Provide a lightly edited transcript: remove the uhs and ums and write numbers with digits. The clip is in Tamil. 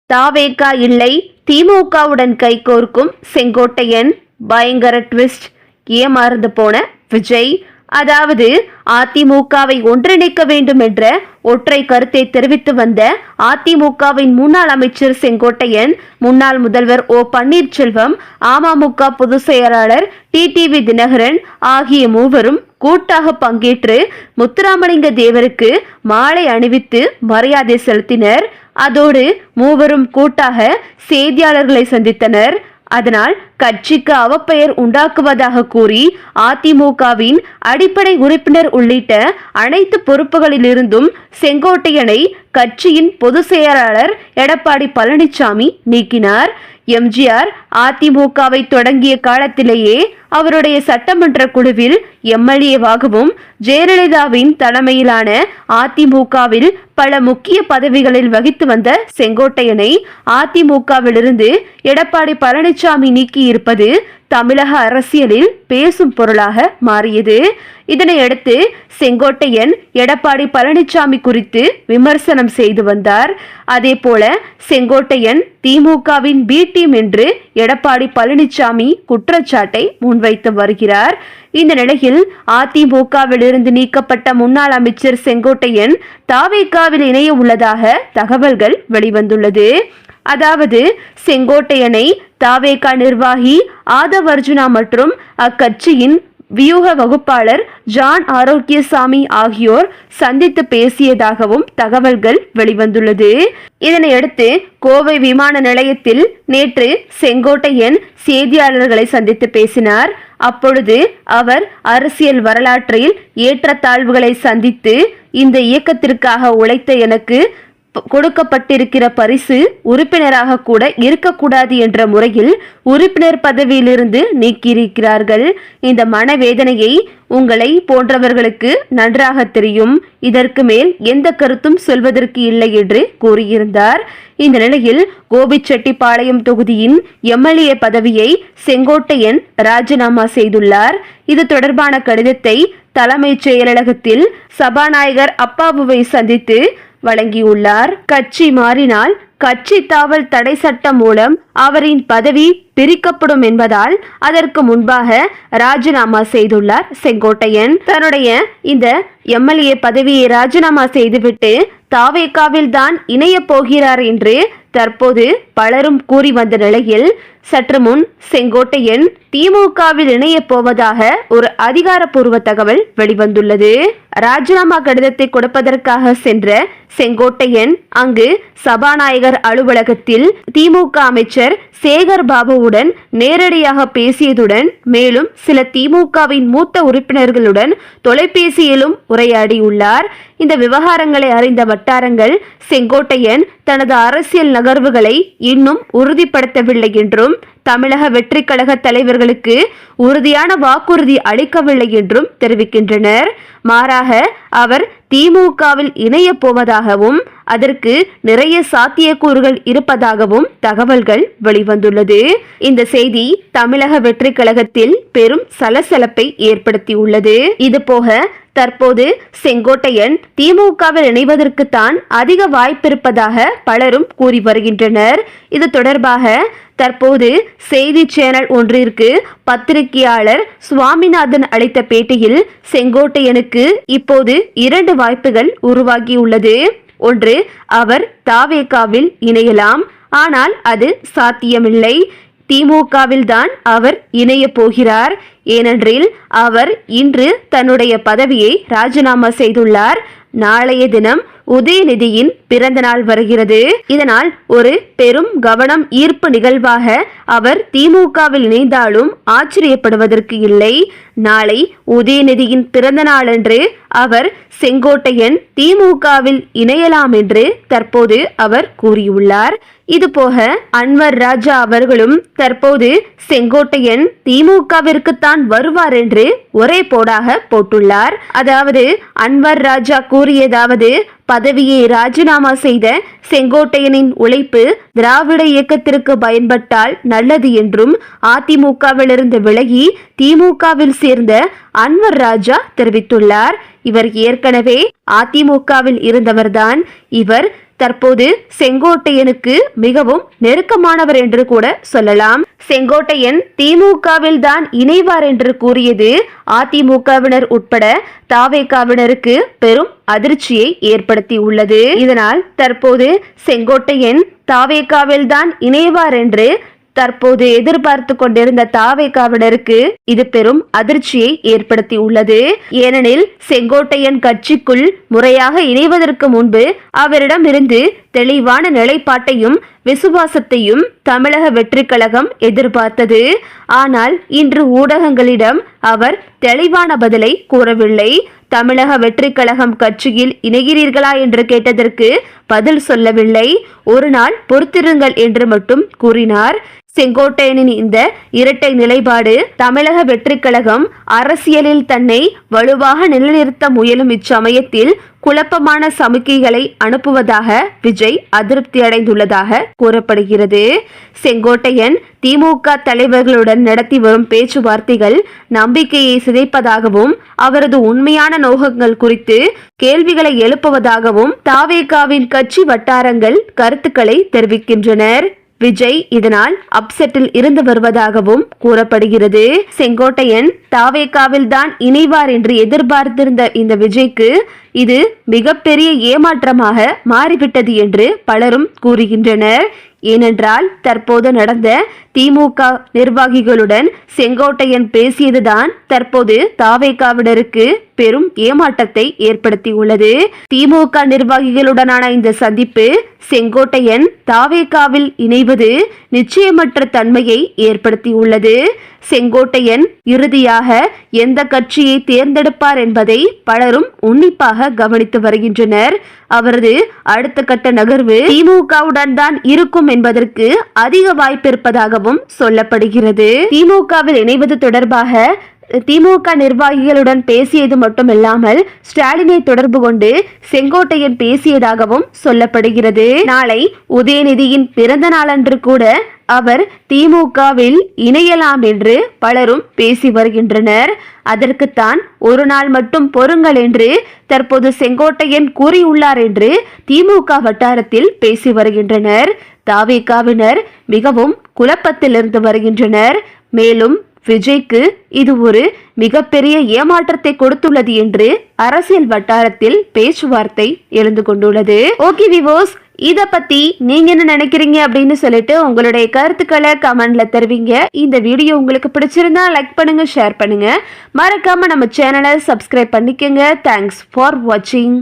தாவேகா இல்லை, திமுகவுடன் கைகோர்க்கும் செங்கோட்டையன். பயங்கர ட்விஸ்ட். ஏமாறந்து போன விஜய். அதாவது அதிமுகவை ஒன்றிணைக்க வேண்டும் என்ற ஒற்றை கருத்தை தெரிவித்து வந்த அதிமுகவின் முன்னாள் அமைச்சர் செங்கோட்டையன், முன்னாள் முதல்வர் ஓ பன்னீர்செல்வம், அமமுக பொதுச் செயலாளர் டிடிவி தினகரன் ஆகிய மூவரும் கூட்டாக பங்கேற்று முத்துராமலிங்க தேவருக்கு மாலை அணிவித்து மரியாதை செலுத்தினர். அதோடு மூவரும் கூட்டாக செய்தியாளர்களை சந்தித்தனர். அதனால் கட்சிக்கு அவப்பெயர் உண்டாக்குவதாக கூறி அதிமுகவின் அடிப்படை உறுப்பினர் உள்ளிட்ட அனைத்து பொறுப்புகளிலிருந்தும் செங்கோட்டையனை கட்சியின் பொதுச் செயலாளர் எடப்பாடி பழனிசாமி நீக்கினார். எம்ஜிஆர் அதிமுகவை தொடங்கிய காலத்திலேயே அவருடைய சட்டமன்ற குழுவில் எம்எல்ஏவாகவும் ஜெயலலிதாவின் தலைமையிலான அதிமுகவில் பல முக்கிய பதவிகளில் வகித்து வந்த செங்கோட்டையனை அதிமுகவிலிருந்து எடப்பாடி பழனிசாமி நீக்கியிருப்பது தமிழக அரசியலில் பேசும் பொருளாக மாறியது. இதனையடுத்து செங்கோட்டையன் எடப்பாடி பழனிசாமி குறித்து விமர்சனம் செய்து வந்தார். அதேபோல செங்கோட்டையன் திமுகவின் பி டீம் என்று எடப்பாடி பழனிசாமி குற்றச்சாட்டை முன்வைத்து வருகிறார். இந்த நிலையில் அதிமுகவிலிருந்து நீக்கப்பட்ட முன்னாள் அமைச்சர் செங்கோட்டையன் தாவேகாவில் இணைய உள்ளதாக தகவல்கள் வெளிவந்துள்ளது. அதாவது செங்கோட்டையனை தாவேகா நிர்வாகி ஆதவ் அர்ஜுனா மற்றும் அக்கட்சியின் வியூக வகுப்பாளர் ஜான் ஆரோக்கியசாமி ஆகியோர் சந்தித்து பேசியதாகவும் தகவல்கள் வெளிவந்துள்ளது. இதனையடுத்து கோவை விமான நிலையத்தில் நேற்று செங்கோட்டையன் செய்தியாளர்களை சந்தித்து பேசினார். அப்பொழுது அவர் அரசியல் வரலாற்றில் ஏற்றத்தாழ்வுகளை சந்தித்து இந்த இயக்கத்திற்காக உழைத்த எனக்கு கொடுக்கப்பட்டிருக்கிற பரிசு உறுப்பினராக கூட இருக்கக்கூடாது என்ற முறையில் உறுப்பினர் பதவியிலிருந்து நீக்கியிருக்கிறார்கள். இந்த மனவேதனையை உங்களை போன்றவர்களுக்கு நன்றாக தெரியும். இதற்கு மேல் எந்த கருத்தும் சொல்வதற்கு இல்லை என்று கூறியிருந்தார். இந்த நிலையில் கோபிச்செட்டிப்பாளையம் தொகுதியின் எம்எல்ஏ பதவியை செங்கோட்டையன் ராஜினாமா செய்துள்ளார். இது தொடர்பான கடிதத்தை தலைமைச் செயலகத்தில் சபாநாயகர் அப்பாவுவை சந்தித்து வழங்கியுள்ளார். கட்சி மாறினால் கட்சி தாவல் தடை சட்டம் மூலம் அவரின் பதவி பிரிக்கப்படும் என்பதால் அதற்கு முன்பாக ராஜினாமா செய்துள்ளார் செங்கோட்டையன். தன்னுடைய இந்த எம்எல்ஏ பதவியை ராஜினாமா செய்துவிட்டு தாவேகாவில் தான் இணைய போகிறார் என்று தற்போது பலரும் கூறி வந்த நிலையில் சற்று முன் செங்கோட்டையன் திமுகவில் இணைய போவதாக ஒரு அதிகாரப்பூர்வ தகவல் வெளிவந்துள்ளது. ராஜினாமா கடிதத்தை கொடுப்பதற்காக சென்ற செங்கோட்டையன் அங்கு சபாநாயகர் அலுவலகத்தில் திமுக அமைச்சர் சேகர் பாபுவுடன் நேரடியாக பேசியதுடன் மேலும் சில திமுகவின் மூத்த உறுப்பினர்களுடன் தொலைபேசியிலும் உரையாடியுள்ளார். இந்த விவகாரங்களை அறிந்த வட்டாரங்கள் செங்கோட்டையன் தனது அரசியல் நகர்வுகளை இன்னும் உறுதிப்படுத்தவில்லை என்றும் தமிழக வெற்றி கழக தலைவர்களுக்கு உறுதியான வாக்குறுதி அளிக்கவில்லை என்றும் தெரிவிக்கின்றனர். மாறாக அவர் திமுகவில் இணைய போவதாகவும் அதற்கு நிறைய சாத்தியக்கூறுகள் இருப்பதாகவும் தகவல்கள் வெளிவந்துள்ளது. இந்த செய்தி தமிழக வெற்றி கழகத்தில் பெரும் சலசலப்பை ஏற்படுத்தியுள்ளது. இதுபோக தற்போது செங்கோட்டையன் திமுகவில் இணைவதற்கு தான் அதிக வாய்ப்பிருப்பதாக பலரும் கூறி வருகின்றனர். இது தொடர்பாக தற்போது செய்தி சேனல் ஒன்றிற்கு பத்திரிகையாளர் சுவாமிநாதன் அளித்த பேட்டியில் செங்கோட்டையனுக்கு இப்போது 2 வாய்ப்புகள் உருவாகியுள்ளது. ஒன்று, அவர் தாவேகாவில் இணையலாம். ஆனால் அது சாத்தியமில்லை. திமுகவில் தான் அவர் இணைய போகிறார். ஏனென்றில் அவர் இன்று தன்னுடைய பதவியை ராஜினாமா செய்துள்ளார். நாளைய தினம் உதயநிதியின் பிறந்த நாள் வருகிறது. இதனால் ஒரு பெரும் கவனம் ஈர்ப்பு நிகழ்வாக அவர் திமுகவில் இணைந்தாலும் ஆச்சரியப்படுவதற்கு இல்லை. நாளை உதயநிதியின் பிறந்த நாளன்று அவர் செங்கோட்டையன் திமுகவில் இணையலாம் என்று தற்போது அவர் கூறியுள்ளார். இதுபோக அன்வர் ராஜா அவர்களும் தற்போது செங்கோட்டையன் திமுகவிற்குத்தான் வருவார் என்று ஒரே போடாக போட்டுள்ளார். அதாவது அன்வர் ராஜா கூறியதாவது, பதவியை ராஜினாமா செய்த செங்கோட்டையனின் உழைப்பு திராவிட இயக்கத்திற்கு பயன்பட்டால் நல்லது என்றும் அதிமுகவிலிருந்து விலகி திமுகவில் சேர்ந்த அன்வர் ராஜா தெரிவித்துள்ளார். இவர் ஏற்கனவே அதிமுகவில் இருந்தவர்தான். இவர் தற்போது செங்கோட்டையனுக்கு மிகவும் நெருக்கமானவர் என்று கூட சொல்லலாம். செங்கோட்டையன் திமுகவில் தான் இணைவார் என்று கூறியது அதிமுகவினர் உட்பட தாவேகாவினருக்கு பெரும் அதிர்ச்சியை ஏற்படுத்தி உள்ளது. இதனால் தற்போது செங்கோட்டையன் தாவேகாவில் தான் இணைவார் என்று தற்போது எதிர்பார்த்து கொண்டிருந்த தாவேகாவினருக்கு இது பெரும் அதிர்ச்சியை ஏற்படுத்தி உள்ளது. ஏனெனில் செங்கோட்டையன் கட்சிக்குள் முறையாக இணைவதற்கு முன்பு அவரிடம் இருந்து தெளிவான நிலைப்பாட்டையும் விசுவாசத்தையும் தமிழக வெற்றிக் கழகம் எதிர்பார்த்தது. ஆனால் இன்று ஊடகங்களிடம் அவர் தெளிவான பதிலை கூறவில்லை. தமிழக வெற்றிக் கழகம் கட்சியில் இணைகிறீர்களா என்று கேட்டதற்கு பதில் சொல்லவில்லை. ஒரு நாள் பொறுத்திருங்கள் என்று மட்டும் கூறினார். செங்கோட்டையனின் இந்த இரட்டை நிலைப்பாடு தமிழக வெற்றிக் கழகம் அரசியலில் தன்னை வலுவாக நிலைநிறுத்த முயலும் இச்சமயத்தில் குழப்பமான சமிக்கைகளை அனுப்புவதாக விஜய் அதிருப்தி அடைந்துள்ளதாக கூறப்படுகிறது. செங்கோட்டையன் திமுக தலைவர்களுடன் நடத்தி வரும் பேச்சுவார்த்தைகள் நம்பிக்கையை சிதைப்பதாகவும் அவரது உண்மையான நோக்கங்கள் குறித்து கேள்விகளை எழுப்புவதாகவும் தாவேகாவின் கட்சி வட்டாரங்கள் கருத்துக்களை தெரிவிக்கின்றனர். விஜய் இதனால் அப்செட்டில் இருந்து வருவதாகவும் கூறப்படுகிறது. செங்கோட்டையன் தாவேகாவில் தான் இணைவார் என்று எதிர்பார்த்திருந்த இந்த விஜய்க்கு இது மிகப்பெரிய ஏமாற்றமாக மாறிவிட்டது என்று பலரும் கூறுகின்றனர். ஏனென்றால் தற்போது நடந்த திமுக நிர்வாகிகளுடன் செங்கோட்டையன் பேசியதுதான் தற்போது தாவேகாவினருக்கு பெரும் ஏமாற்றத்தை ஏற்படுத்தியுள்ளது. திமுக நிர்வாகிகளுடனான இந்த சந்திப்பு செங்கோட்டையன் தாவேகாவில் இணைவது நிச்சயமற்ற தன்மையை ஏற்படுத்தியுள்ளது. செங்கோட்டையன் இறுதியாக எந்த கட்சியை தேர்ந்தெடுப்பார் என்பதை பலரும் உன்னிப்பாக கவனித்து வருகின்றனர். அவரது அடுத்த கட்ட நகர்வு திமுகவுடன் தான் இருக்கும் என்பதற்கு அதிக வாய்ப்பு இருப்பதாகவும் சொல்லப்படுகிறது. திமுகவில் இணைவது தொடர்பாக திமுக நிர்வாகிகளுடன் பேசியது மட்டுமில்லாமல் ஸ்டாலினை தொடர்பு கொண்டு செங்கோட்டையன் பேசியதாகவும் சொல்லப்படுகிறது. நாளை உதயநிதியின் பிறந்த நாளன்று கூட அவர் திமுகவில் இணையலாம் என்று பலரும் பேசி வருகின்றனர். அதற்குத்தான் ஒரு நாள் மட்டும் பொறுங்கள் என்று தற்போது செங்கோட்டையன் கூறியுள்ளார் என்று திமுக வட்டாரத்தில் பேசி வருகின்றனர். தாவேகாவினர் மிகவும் குழப்பத்தில் இருந்து வருகின்றனர். மேலும் விஜய்க்கு இது ஒரு மிகப்பெரிய ஏமாற்றத்தை கொடுத்துள்ளது என்று அரசியல் வட்டாரத்தில் பேச்சுவார்த்தை எழுந்து கொண்டுள்ளது. ஓகே விவோஸ், இத பத்தி நீங்க என்ன நினைக்கிறீங்க அப்படின்னு சொல்லிட்டு உங்களுடைய கருத்துக்களை கமெண்ட்ல தெரிவிங்க. இந்த வீடியோ உங்களுக்கு பிடிச்சிருந்தா லைக் பண்ணுங்க, ஷேர் பண்ணுங்க, மறக்காம நம்ம சேனலை சப்ஸ்கிரைப் பண்ணிக்கங்க. தேங்க்ஸ் ஃபார் வாட்சிங்.